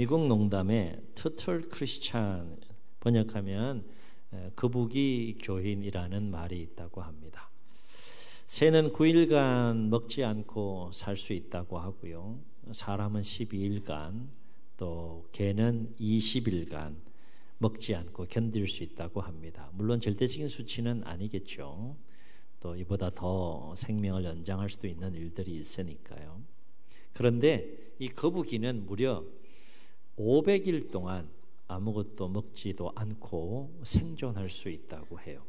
미국 농담에 터틀 크리스찬 번역하면 거북이 교인이라는 말이 있다고 합니다. 새는 9일간 먹지 않고 살 수 있다고 하고요. 사람은 12일간, 또 개는 20일간 먹지 않고 견딜 수 있다고 합니다. 물론 절대적인 수치는 아니겠죠. 또 이보다 더 생명을 연장할 수도 있는 일들이 있으니까요. 그런데 이 거북이는 무려 500일 동안 아무것도 먹지도 않고 생존할 수 있다고 해요.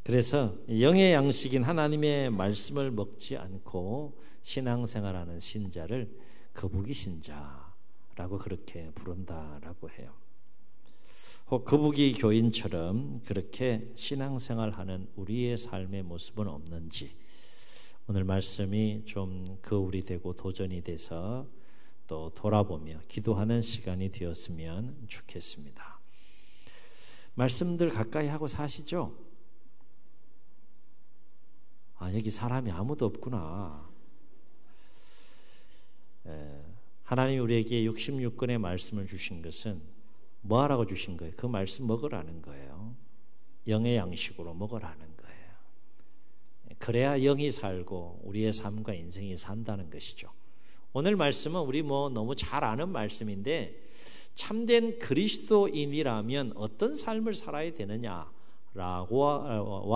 그래서 영의 양식인 하나님의 말씀을 먹지 않고 신앙생활하는 신자를 거북이 신자라고 그렇게 부른다라고 해요. 혹 거북이 교인처럼 그렇게 신앙생활하는 우리의 삶의 모습은 없는지 오늘 말씀이 좀 거울이 되고 도전이 돼서 또 돌아보며 기도하는 시간이 되었으면 좋겠습니다. 말씀들 가까이 하고 사시죠? 여기 사람이 아무도 없구나. 하나님이 우리에게 66권의 말씀을 주신 것은 뭐 하라고 주신 거예요? 그 말씀 먹으라는 거예요. 영의 양식으로 먹으라는 거예요. 그래야 영이 살고 우리의 삶과 인생이 산다는 것이죠. 오늘 말씀은 우리 너무 잘 아는 말씀인데 참된 그리스도인이라면 어떤 삶을 살아야 되느냐와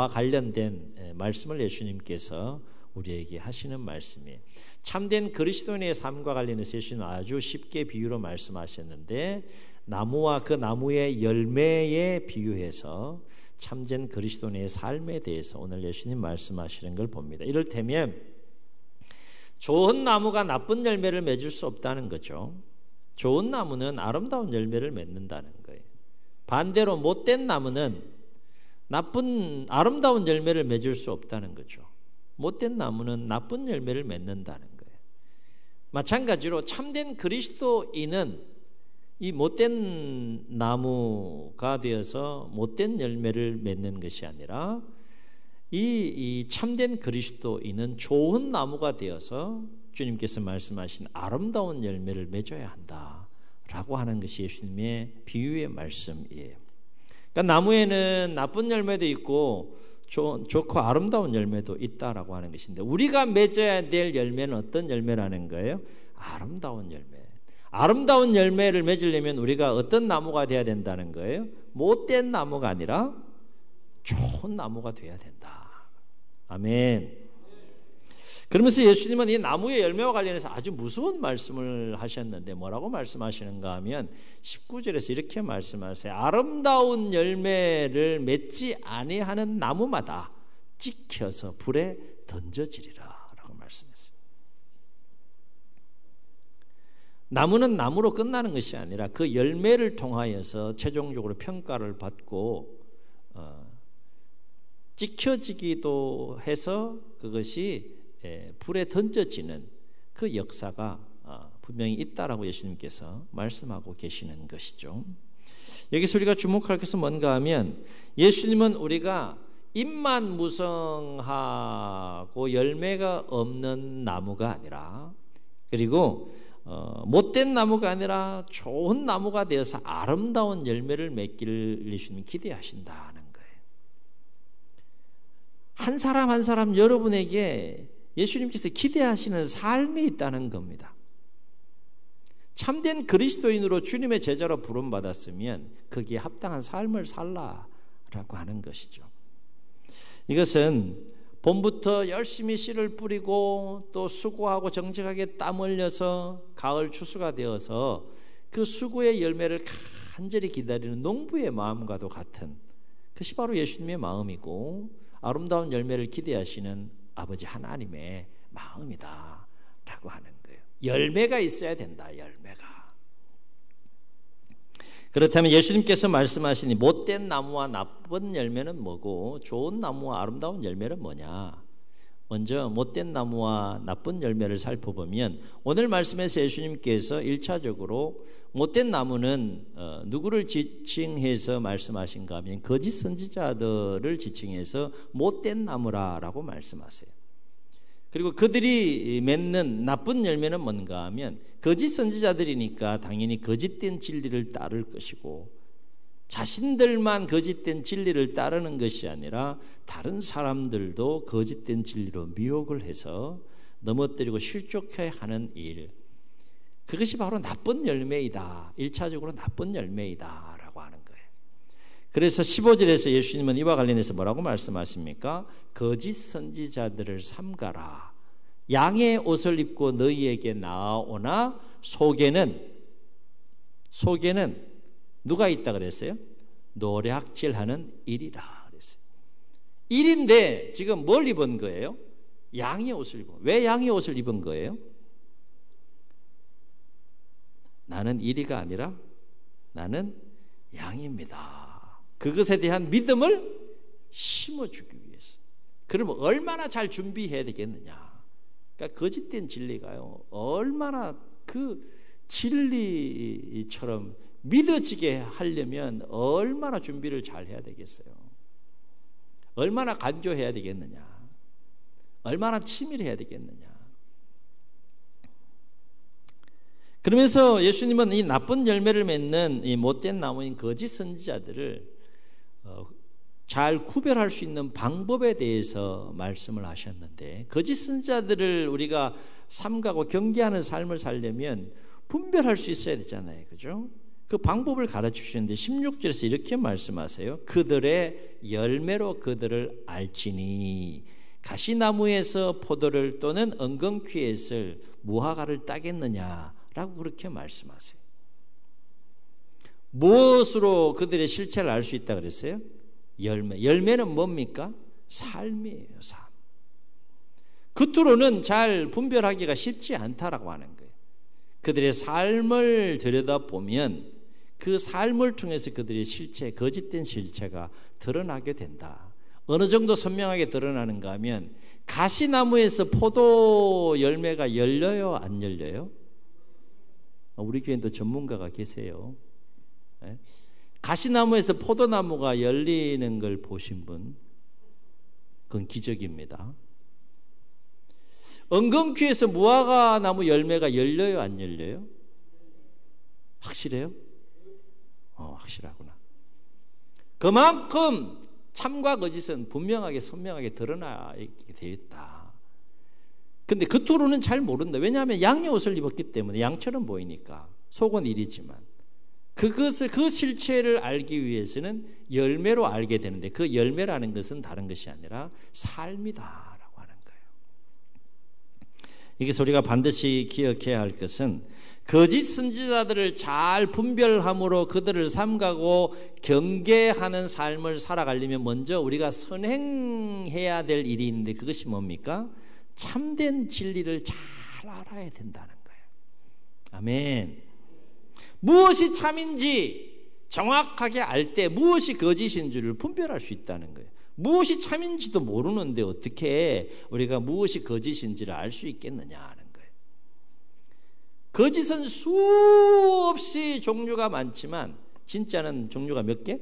관련된 말씀을 예수님께서 우리에게 하시는 말씀이에요. 참된 그리스도인의 삶과 관련해서 예수님은 아주 쉽게 비유로 말씀하셨는데 나무와 그 나무의 열매에 비유해서 참된 그리스도인의 삶에 대해서 오늘 예수님 말씀하시는 걸 봅니다. 이를테면 좋은 나무가 나쁜 열매를 맺을 수 없다는 거죠. 좋은 나무는 아름다운 열매를 맺는다는 거예요. 반대로 못된 나무는 아름다운 열매를 맺을 수 없다는 거죠. 못된 나무는 나쁜 열매를 맺는다는 거예요. 마찬가지로 참된 그리스도인은 이 못된 나무가 되어서 못된 열매를 맺는 것이 아니라 이 참된 그리스도인은 좋은 나무가 되어서 주님께서 말씀하신 아름다운 열매를 맺어야 한다라고 하는 것이 예수님의 비유의 말씀이에요. 그러니까 나무에는 나쁜 열매도 있고 좋고 아름다운 열매도 있다라고 하는 것인데 우리가 맺어야 될 열매는 어떤 열매라는 거예요? 아름다운 열매. 아름다운 열매를 맺으려면 우리가 어떤 나무가 돼야 된다는 거예요? 못된 나무가 아니라 좋은 나무가 돼야 된다. 아멘. 그러면서 예수님은 이 나무의 열매와 관련해서 아주 무서운 말씀을 하셨는데 뭐라고 말씀하시는가 하면 19절에서 이렇게 말씀하세요. 아름다운 열매를 맺지 아니하는 나무마다 찍혀서 불에 던져지리라 라고 말씀했어요. 나무는 나무로 끝나는 것이 아니라 그 열매를 통하여서 최종적으로 평가를 받고 찍혀지기도 해서 그것이 불에 던져지는 그 역사가 분명히 있다라고 예수님께서 말씀하고 계시는 것이죠. 여기서 우리가 주목할 것은 뭔가 하면 예수님은 우리가 잎만 무성하고 열매가 없는 나무가 아니라 그리고 못된 나무가 아니라 좋은 나무가 되어서 아름다운 열매를 맺기를 예수님이 기대하신다는 거예요. 한 사람 한 사람 여러분에게 예수님께서 기대하시는 삶이 있다는 겁니다. 참된 그리스도인으로 주님의 제자로 부름받았으면 거기에 합당한 삶을 살라라고 하는 것이죠. 이것은 봄부터 열심히 씨를 뿌리고 또 수고하고 정직하게 땀 흘려서 가을 추수가 되어서 그 수고의 열매를 간절히 기다리는 농부의 마음과도 같은 그것이 바로 예수님의 마음이고 아름다운 열매를 기대하시는 아버지 하나님의 마음이다 라고 하는 거예요. 열매가 있어야 된다. 열매가. 그렇다면 예수님께서 말씀하시니 못된 나무와 나쁜 열매는 뭐고 좋은 나무와 아름다운 열매는 뭐냐. 먼저 못된 나무와 나쁜 열매를 살펴보면 오늘 말씀에서 예수님께서 1차적으로 못된 나무는 누구를 지칭해서 말씀하신가 하면 거짓 선지자들을 지칭해서 못된 나무라고 말씀하세요. 그리고 그들이 맺는 나쁜 열매는 뭔가 하면 거짓 선지자들이니까 당연히 거짓된 진리를 따를 것이고 자신들만 거짓된 진리를 따르는 것이 아니라 다른 사람들도 거짓된 진리로 미혹을 해서 넘어뜨리고 실족해 하는 일, 그것이 바로 나쁜 열매이다. 1차적으로 나쁜 열매이다 라고 하는 거예요. 그래서 15절에서 예수님은 이와 관련해서 뭐라고 말씀하십니까? 거짓 선지자들을 삼가라. 양의 옷을 입고 너희에게 나아오나 속에는 누가 있다 그랬어요? 노략질하는 일이라 그랬어요. 일인데 지금 뭘 입은 거예요? 양의 옷을 입은. 왜 양의 옷을 입은 거예요? 나는 일이가 아니라 나는 양입니다. 그것에 대한 믿음을 심어주기 위해서. 그러면 얼마나 잘 준비해야 되겠느냐. 그러니까 거짓된 진리가요, 얼마나 그 진리처럼 믿어지게 하려면 얼마나 준비를 잘 해야 되겠어요. 얼마나 간조해야 되겠느냐. 얼마나 치밀해야 되겠느냐. 그러면서 예수님은 이 나쁜 열매를 맺는 이 못된 나무인 거짓 선지자들을 잘 구별할 수 있는 방법에 대해서 말씀을 하셨는데, 거짓 선지자들을 우리가 삼가고 경계하는 삶을 살려면 분별할 수 있어야 되잖아요. 그죠? 그 방법을 가르치시는데 16절에서 이렇게 말씀하세요. 그들의 열매로 그들을 알지니 가시나무에서 포도를 또는 엉겅퀴에서 무화과를 따겠느냐 라고 그렇게 말씀하세요. 무엇으로 그들의 실체를 알 수 있다 그랬어요? 열매는 뭡니까? 삶이에요. 삶. 겉으로는 잘 분별하기가 쉽지 않다라고 하는 거예요. 그들의 삶을 들여다보면 그 삶을 통해서 그들의 실체, 거짓된 실체가 드러나게 된다. 어느 정도 선명하게 드러나는가 하면 가시나무에서 포도 열매가 열려요? 안 열려요? 우리 교회도 전문가가 계세요. 네? 가시나무에서 포도나무가 열리는 걸 보신 분, 그건 기적입니다. 엉겅퀴에서 무화과 나무 열매가 열려요? 안 열려요? 확실해요? 확실하구나. 그만큼 참과 거짓은 분명하게 선명하게 드러나게 되어 있다. 근데 겉으로는 잘 모른다. 왜냐하면 양의 옷을 입었기 때문에 양처럼 보이니까. 속은 일이지만 그 실체를 알기 위해서는 열매로 알게 되는데, 그 열매라는 것은 다른 것이 아니라 삶이다라고 하는 거예요. 여기서 우리가 반드시 기억해야 할 것은 거짓 선지자들을 잘 분별함으로 그들을 삼가고 경계하는 삶을 살아가려면 먼저 우리가 선행해야 될 일이 있는데, 그것이 뭡니까? 참된 진리를 잘 알아야 된다는 거예요. 아멘. 무엇이 참인지 정확하게 알 때 무엇이 거짓인지를 분별할 수 있다는 거예요. 무엇이 참인지도 모르는데 어떻게 우리가 무엇이 거짓인지를 알 수 있겠느냐 하는 거예요. 거짓은 수없이 종류가 많지만 진짜는 종류가 몇 개?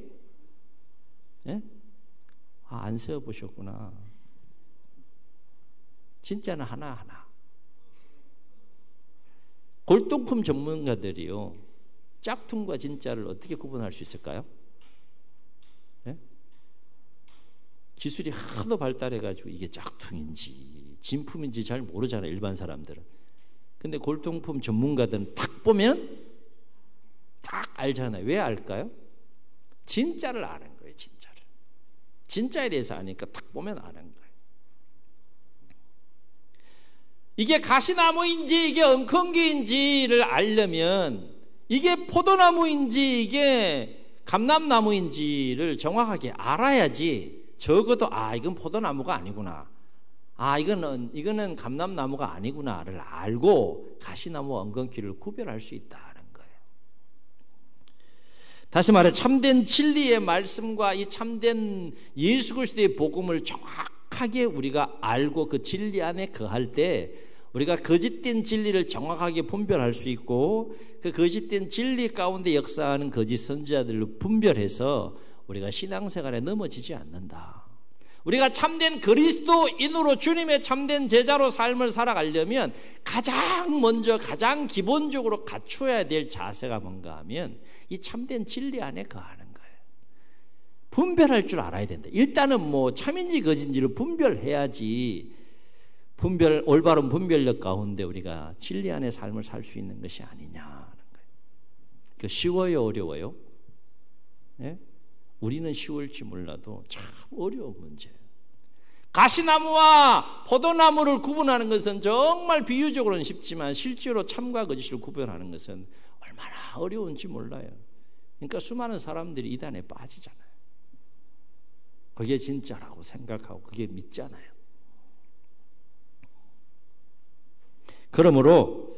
예? 안 세어보셨구나. 진짜는 하나하나. 골동품 전문가들이요, 짝퉁과 진짜를 어떻게 구분할 수 있을까요? 네? 기술이 하도 발달해가지고 이게 짝퉁인지 진품인지 잘 모르잖아요, 일반 사람들은. 근데 골동품 전문가들은 딱 보면 딱 알잖아요. 왜 알까요? 진짜를 아는 거예요. 진짜를. 진짜에 대해서 아니까 딱 보면 아는 거예요. 이게 가시나무인지 이게 엉겅퀴인지를 알려면 이게 포도나무인지 이게 감람나무인지를 정확하게 알아야지, 적어도 이건 포도나무가 아니구나, 이거는 감람나무가 아니구나를 알고 가시나무와 엉겅퀴를 구별할 수 있다는 거예요. 다시 말해 참된 진리의 말씀과 이 참된 예수 그리스도의 복음을 정확하게 우리가 알고 그 진리 안에 거할 때 우리가 거짓된 진리를 정확하게 분별할 수 있고, 그 거짓된 진리 가운데 역사하는 거짓 선지자들을 분별해서 우리가 신앙생활에 넘어지지 않는다. 우리가 참된 그리스도인으로 주님의 참된 제자로 삶을 살아가려면 가장 먼저 가장 기본적으로 갖춰야 될 자세가 뭔가 하면 이 참된 진리 안에 거하는 거예요. 분별할 줄 알아야 된다. 일단은 뭐 참인지 거짓인지를 분별해야지 올바른 분별력 가운데 우리가 진리 안에 삶을 살 수 있는 것이 아니냐는 거예요. 그 쉬워요, 어려워요? 예? 우리는 쉬울지 몰라도 참 어려운 문제예요. 가시나무와 포도나무를 구분하는 것은 정말 비유적으로는 쉽지만 실제로 참과 거짓을 구별하는 것은 얼마나 어려운지 몰라요. 그러니까 수많은 사람들이 이단에 빠지잖아요. 그게 진짜라고 생각하고 그게 믿잖아요. 그러므로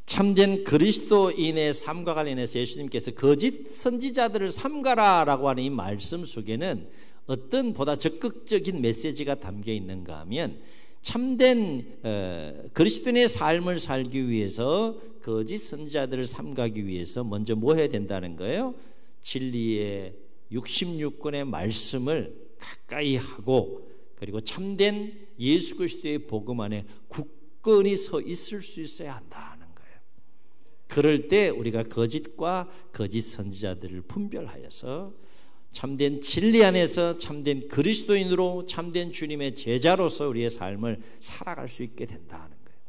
참된 그리스도인의 삶과 관련해서 예수님께서 거짓 선지자들을 삼가라라고 하는 이 말씀 속에는 어떤 보다 적극적인 메시지가 담겨 있는가 하면 참된 그리스도인의 삶을 살기 위해서 거짓 선지자들을 삼가기 위해서 먼저 뭐 해야 된다는 거예요? 진리의 66권의 말씀을 가까이 하고 그리고 참된 예수 그리스도의 복음 안에 굳건히 서 있을 수 있어야 한다는 거예요. 그럴 때 우리가 거짓과 거짓 선지자들을 분별하여서 참된 진리 안에서 참된 그리스도인으로 참된 주님의 제자로서 우리의 삶을 살아갈 수 있게 된다는 거예요.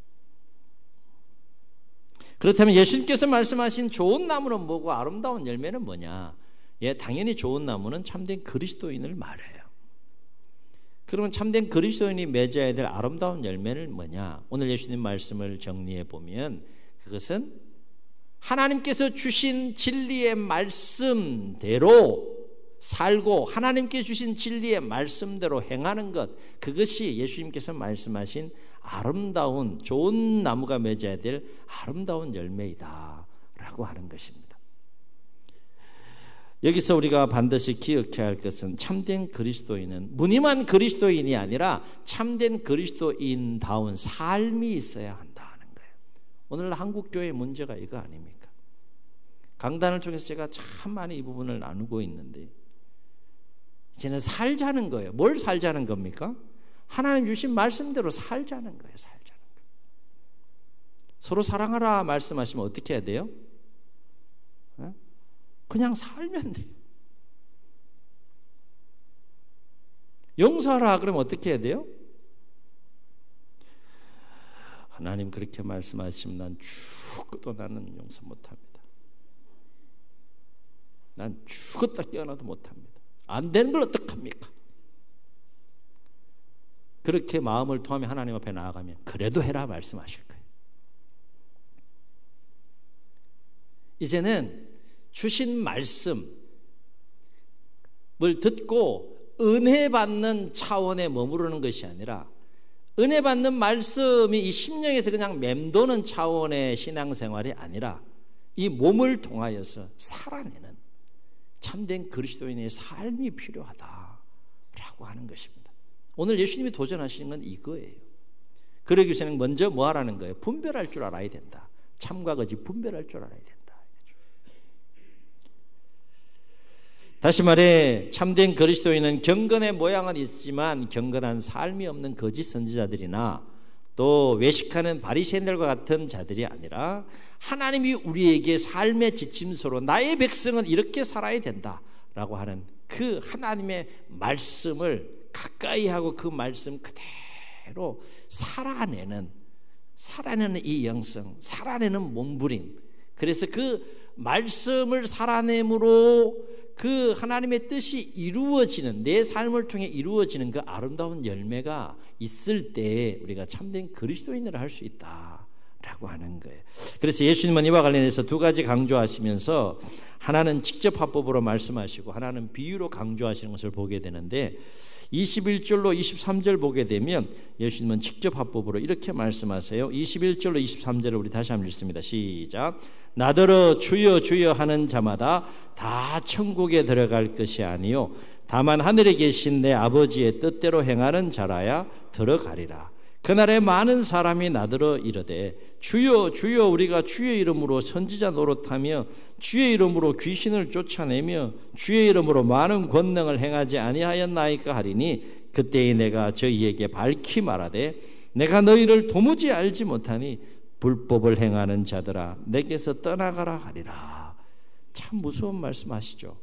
그렇다면 예수님께서 말씀하신 좋은 나무는 뭐고 아름다운 열매는 뭐냐? 예, 당연히 좋은 나무는 참된 그리스도인을 말해요. 그러면 참된 그리스도인이 맺어야 될 아름다운 열매는 뭐냐? 오늘 예수님 말씀을 정리해 보면 그것은 하나님께서 주신 진리의 말씀대로 살고 하나님께 주신 진리의 말씀대로 행하는 것, 그것이 예수님께서 말씀하신 아름다운 좋은 나무가 맺어야 될 아름다운 열매이다 라고 하는 것입니다. 여기서 우리가 반드시 기억해야 할 것은 참된 그리스도인은 무늬만 그리스도인이 아니라 참된 그리스도인다운 삶이 있어야 한다는 거예요. 오늘 한국교회의 문제가 이거 아닙니까? 강단을 통해서 제가 참 많이 이 부분을 나누고 있는데 이제는 살자는 거예요. 뭘 살자는 겁니까? 하나님 주신 말씀대로 살자는 거예요. 살자는 거예요. 서로 사랑하라 말씀하시면 어떻게 해야 돼요? 그냥 살면 돼요. 용서하라 그러면 어떻게 해야 돼요? 하나님 그렇게 말씀하시면 난 죽어도 나는 용서 못합니다. 난 죽었다 깨어나도 못합니다. 안 되는 걸 어떡합니까? 그렇게 마음을 통하며 하나님 앞에 나아가면 그래도 해라 말씀하실 거예요. 이제는 주신 말씀을 듣고 은혜 받는 차원에 머무르는 것이 아니라 은혜 받는 말씀이 이 심령에서 그냥 맴도는 차원의 신앙생활이 아니라 이 몸을 통하여서 살아내는 참된 그리스도인의 삶이 필요하다라고 하는 것입니다. 오늘 예수님이 도전하시는 건 이거예요. 그러기 위해서는 먼저 뭐 하라는 거예요? 분별할 줄 알아야 된다. 참과 거짓 분별할 줄 알아야 된다. 다시 말해 참된 그리스도인은 경건의 모양은 있지만 경건한 삶이 없는 거짓 선지자들이나 또 외식하는 바리새인들과 같은 자들이 아니라 하나님이 우리에게 삶의 지침서로 나의 백성은 이렇게 살아야 된다라고 하는 그 하나님의 말씀을 가까이 하고 그 말씀 그대로 살아내는 이 영성, 살아내는 몸부림. 그래서 그 말씀을 살아냄으로 그 하나님의 뜻이 이루어지는 내 삶을 통해 이루어지는 그 아름다운 열매가 있을 때 우리가 참된 그리스도인을 할 수 있다라고 하는 거예요. 그래서 예수님은 이와 관련해서 두 가지 강조하시면서 하나는 직접 화법으로 말씀하시고 하나는 비유로 강조하시는 것을 보게 되는데 21절로 23절 보게 되면 예수님은 직접 화법으로 이렇게 말씀하세요. 21절로 23절을 우리 다시 한번 읽습니다. 시작. 나더러 주여 주여 하는 자마다 다 천국에 들어갈 것이 아니요 다만 하늘에 계신 내 아버지의 뜻대로 행하는 자라야 들어가리라. 그날에 많은 사람이 나더러 이르되 주여 주여 우리가 주의 이름으로 선지자 노릇하며 주의 이름으로 귀신을 쫓아내며 주의 이름으로 많은 권능을 행하지 아니하였나이까 하리니 그때에 내가 저희에게 밝히 말하되 내가 너희를 도무지 알지 못하니 불법을 행하는 자들아 내게서 떠나가라 하리라. 참 무서운 말씀하시죠.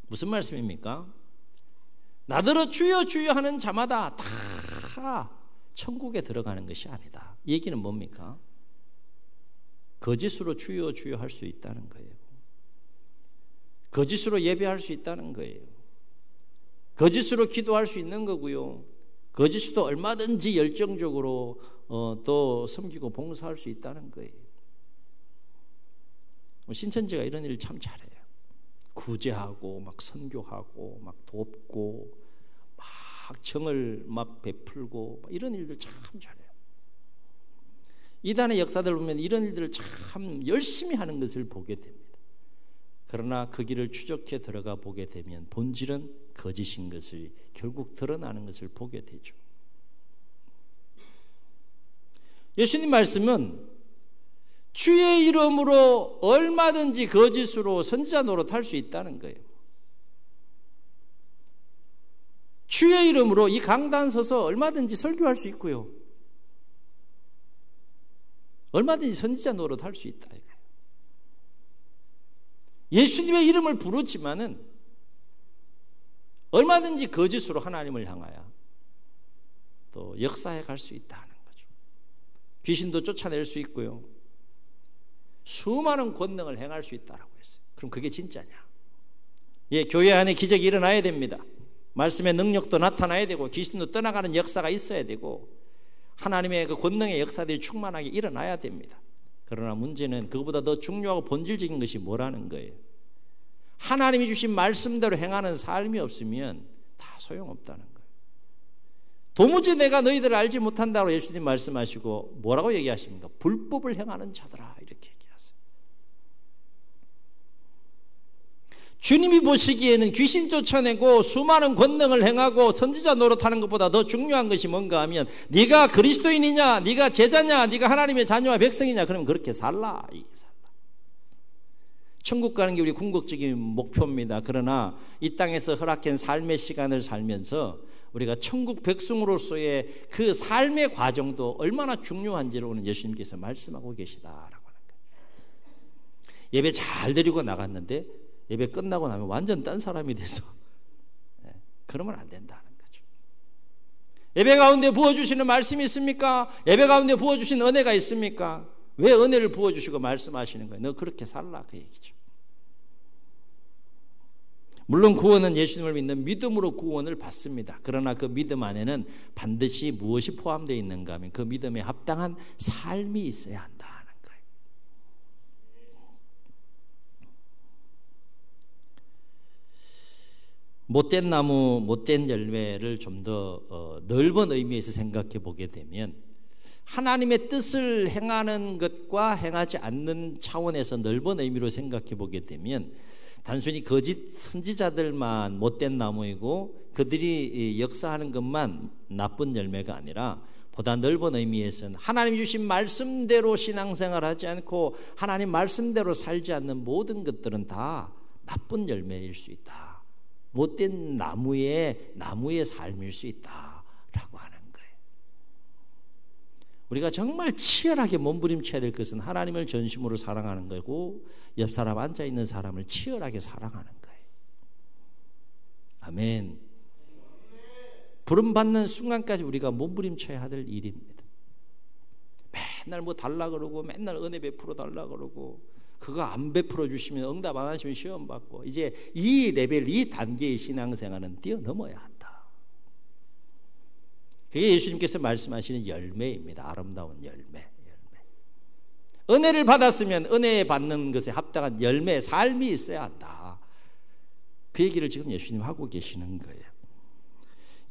무슨 말씀입니까? 나더러 주여 주여 하는 자마다 다 천국에 들어가는 것이 아니다. 이 얘기는 뭡니까? 거짓으로 주여 주여 할 수 있다는 거예요. 거짓으로 예배할 수 있다는 거예요. 거짓으로 기도할 수 있는 거고요. 거짓으로 얼마든지 열정적으로 또 섬기고 봉사할 수 있다는 거예요. 신천지가 이런 일을 참 잘해요. 구제하고 막 선교하고 막 돕고 막 정을 막 베풀고 이런 일들 참 잘해요. 이단의 역사들 보면 이런 일들을 참 열심히 하는 것을 보게 됩니다. 그러나 그 길을 추적해 들어가 보게 되면 본질은 거짓인 것을 결국 드러나는 것을 보게 되죠. 예수님 말씀은 주의 이름으로 얼마든지 거짓으로 선지자 노릇할 수 있다는 거예요. 주의 이름으로 이 강단 서서 얼마든지 설교할 수 있고요. 얼마든지 선지자 노릇할 수 있다. 예수님의 이름을 부르지만은 얼마든지 거짓으로 하나님을 향하여 또 역사해 갈 수 있다는 거죠. 귀신도 쫓아낼 수 있고요. 수많은 권능을 행할 수 있다라고 했어요. 그럼 그게 진짜냐? 예, 교회 안에 기적이 일어나야 됩니다. 말씀의 능력도 나타나야 되고 귀신도 떠나가는 역사가 있어야 되고 하나님의 그 권능의 역사들이 충만하게 일어나야 됩니다. 그러나 문제는 그것보다 더 중요하고 본질적인 것이 뭐라는 거예요. 하나님이 주신 말씀대로 행하는 삶이 없으면 다 소용없다는 거예요. 도무지 내가 너희들을 알지 못한다고 예수님 말씀하시고 뭐라고 얘기하십니까? 불법을 행하는 자들아 이렇게 얘기하세요. 주님이 보시기에는 귀신 쫓아내고 수많은 권능을 행하고 선지자 노릇하는 것보다 더 중요한 것이 뭔가 하면 네가 그리스도인이냐, 네가 제자냐, 네가 하나님의 자녀와 백성이냐, 그러면 그렇게 살라. 이게 살라. 천국 가는 게 우리 궁극적인 목표입니다. 그러나 이 땅에서 허락한 삶의 시간을 살면서 우리가 천국 백성으로서의 그 삶의 과정도 얼마나 중요한지를 오늘 예수님께서 말씀하고 계시다라고 하는 거예요. 예배 잘 드리고 나갔는데 예배 끝나고 나면 완전 딴 사람이 돼서 그러면 안 된다는 거죠. 예배 가운데 부어주시는 말씀이 있습니까? 예배 가운데 부어주신 은혜가 있습니까? 왜 은혜를 부어주시고 말씀하시는 거예요? 너 그렇게 살라 그 얘기죠. 물론 구원은 예수님을 믿는 믿음으로 구원을 받습니다. 그러나 그 믿음 안에는 반드시 무엇이 포함되어 있는가 하면 그 믿음에 합당한 삶이 있어야 한다는 거예요. 못된 나무, 못된 열매를 좀 더 넓은 의미에서 생각해 보게 되면 하나님의 뜻을 행하는 것과 행하지 않는 차원에서 넓은 의미로 생각해 보게 되면 단순히 거짓 선지자들만 못된 나무이고 그들이 역사하는 것만 나쁜 열매가 아니라 보다 넓은 의미에서는 하나님 주신 말씀대로 신앙생활하지 않고 하나님 말씀대로 살지 않는 모든 것들은 다 나쁜 열매일 수 있다. 못된 나무의 삶일 수 있다라고 하는 거예요. 우리가 정말 치열하게 몸부림쳐야 될 것은 하나님을 전심으로 사랑하는 거고 옆 사람 앉아있는 사람을 치열하게 사랑하는 거예요. 아멘. 부름받는 순간까지 우리가 몸부림쳐야 될 일입니다. 맨날 뭐 달라 그러고 맨날 은혜 베풀어 달라 그러고 그거 안 베풀어 주시면 응답 안 하시면 시험 받고 이제 이 레벨, 이 단계의 신앙생활은 뛰어넘어야 한다. 그게 예수님께서 말씀하시는 열매입니다. 아름다운 열매. 은혜를 받았으면 은혜 받는 것에 합당한 열매, 삶이 있어야 한다. 그 얘기를 지금 예수님 하고 계시는 거예요.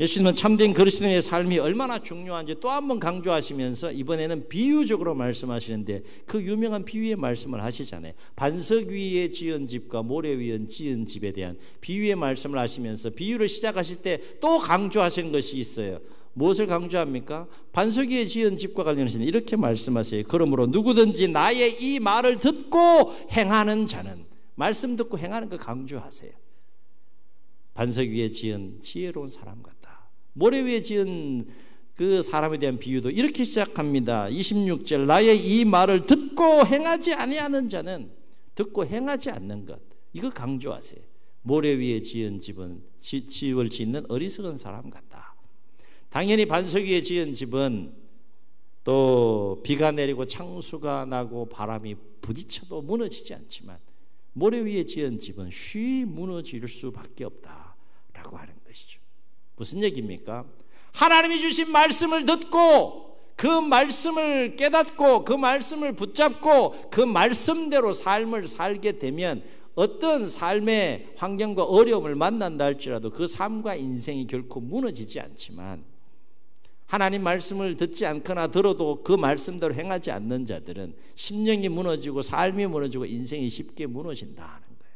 예수님은 참된 그리스도인의 삶이 얼마나 중요한지 또 한 번 강조하시면서 이번에는 비유적으로 말씀하시는데 그 유명한 비유의 말씀을 하시잖아요. 반석 위에 지은 집과 모래 위에 지은 집에 대한 비유의 말씀을 하시면서 비유를 시작하실 때 또 강조하시는 것이 있어요. 무엇을 강조합니까? 반석 위에 지은 집과 관련해서 이렇게 말씀하세요. 그러므로 누구든지 나의 이 말을 듣고 행하는 자는, 말씀 듣고 행하는 거 강조하세요. 반석 위에 지은 지혜로운 사람 같다. 모래 위에 지은 그 사람에 대한 비유도 이렇게 시작합니다. 26절, 나의 이 말을 듣고 행하지 아니하는 자는, 듣고 행하지 않는 것, 이거 강조하세요. 모래 위에 지은 집을 짓는 어리석은 사람 같다. 당연히 반석 위에 지은 집은 또 비가 내리고 창수가 나고 바람이 부딪혀도 무너지지 않지만, 모래 위에 지은 집은 쉬이 무너질 수밖에 없다라고 하는 것이죠. 무슨 얘기입니까? 하나님이 주신 말씀을 듣고 그 말씀을 깨닫고 그 말씀을 붙잡고 그 말씀대로 삶을 살게 되면 어떤 삶의 환경과 어려움을 만난다 할지라도 그 삶과 인생이 결코 무너지지 않지만, 하나님 말씀을 듣지 않거나 들어도 그 말씀대로 행하지 않는 자들은 심령이 무너지고 삶이 무너지고 인생이 쉽게 무너진다는 거예요.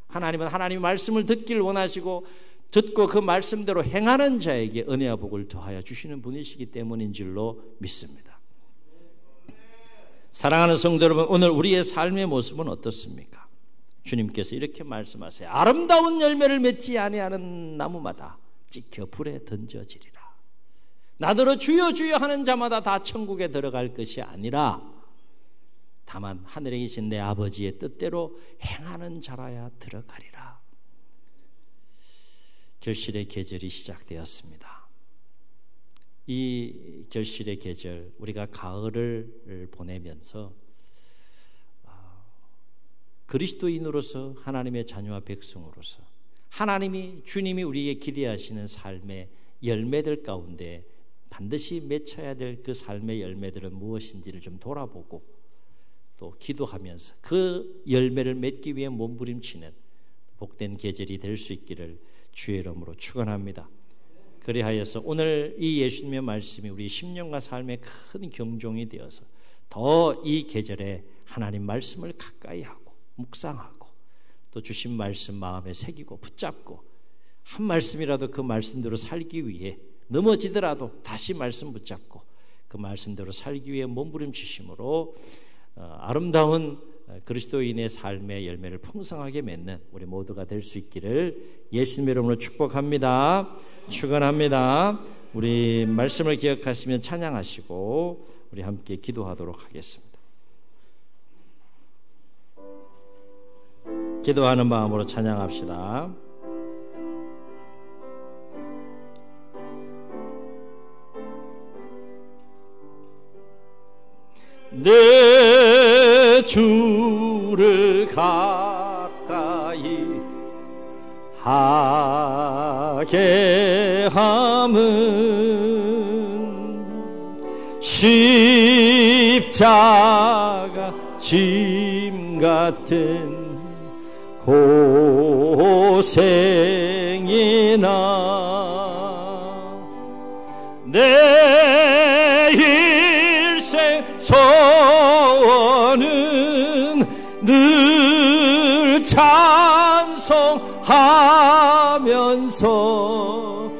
하나님은 하나님의 말씀을 듣기를 원하시고 듣고 그 말씀대로 행하는 자에게 은혜와 복을 더하여 주시는 분이시기 때문인 줄로 믿습니다. 사랑하는 성도 여러분, 오늘 우리의 삶의 모습은 어떻습니까? 주님께서 이렇게 말씀하세요. 아름다운 열매를 맺지 아니하는 나무마다 찍혀 불에 던져지리라. 나더러 주여 주여 하는 자마다 다 천국에 들어갈 것이 아니라 다만 하늘에 계신 내 아버지의 뜻대로 행하는 자라야 들어가리라. 결실의 계절이 시작되었습니다. 이 결실의 계절, 우리가 가을을 보내면서 그리스도인으로서, 하나님의 자녀와 백성으로서 하나님이, 주님이 우리에게 기대하시는 삶의 열매들 가운데 반드시 맺혀야 될 그 삶의 열매들은 무엇인지를 좀 돌아보고 또 기도하면서 그 열매를 맺기 위해 몸부림치는 복된 계절이 될 수 있기를 주의 이름으로 축원합니다. 그리하여서 오늘 이 예수님의 말씀이 우리 심령과 삶에 큰 경종이 되어서 더 이 계절에 하나님 말씀을 가까이 하고 묵상하고 또 주신 말씀 마음에 새기고 붙잡고 한 말씀이라도 그 말씀대로 살기 위해 넘어지더라도 다시 말씀 붙잡고 그 말씀대로 살기 위해 몸부림치심으로 아름다운 그리스도인의 삶의 열매를 풍성하게 맺는 우리 모두가 될 수 있기를 예수님의 이름으로 축복합니다. 축원합니다. 우리 말씀을 기억하시면 찬양하시고 우리 함께 기도하도록 하겠습니다. 기도하는 마음으로 찬양합시다. 내 주를 가까이 하게 함은 십자가 짐 같은 고생이나 내 일생 소원은 늘 찬송하면서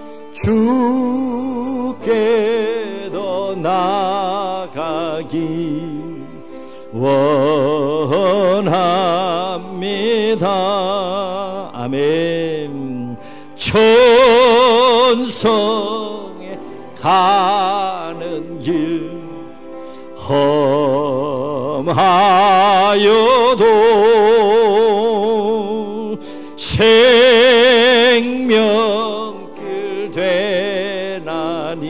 주께 더 나아가기 원합니다. 아멘. 천성에 가는 길 험하여도 생명길 되나니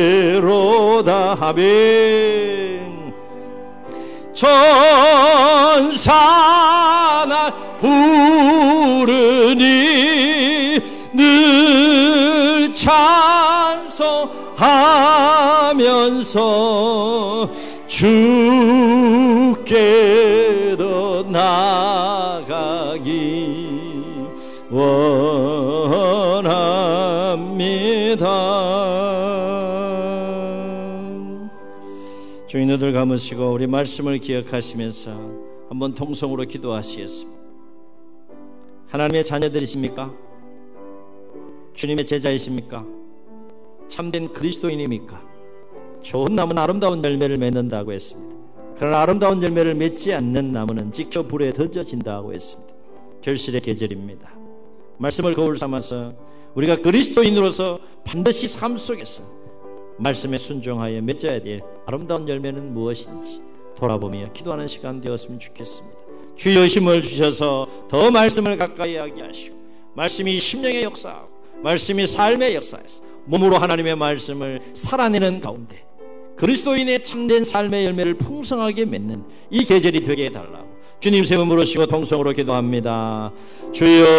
은혜로다 하면 천사나 부르니 늘 찬송하면서 주께 더 나아가기 원합니다. 주인들 감으시고 우리 말씀을 기억하시면서 한번 통성으로 기도하시겠습니다. 하나님의 자녀들이십니까? 주님의 제자이십니까? 참된 그리스도인입니까? 좋은 나무는 아름다운 열매를 맺는다고 했습니다. 그러나 아름다운 열매를 맺지 않는 나무는 지켜 불에 던져진다고 했습니다. 결실의 계절입니다. 말씀을 거울 삼아서 우리가 그리스도인으로서 반드시 삶 속에서 말씀에 순종하여 맺어야 될 아름다운 열매는 무엇인지 돌아보며 기도하는 시간 되었으면 좋겠습니다. 주여 힘을 주셔서 더 말씀을 가까이 하게 하시고 말씀이 심령의 역사하고 말씀이 삶의 역사에서 몸으로 하나님의 말씀을 살아내는 가운데 그리스도인의 참된 삶의 열매를 풍성하게 맺는 이 계절이 되게 해달라고 주님 세움으로 시고 통성으로 기도합니다. 주여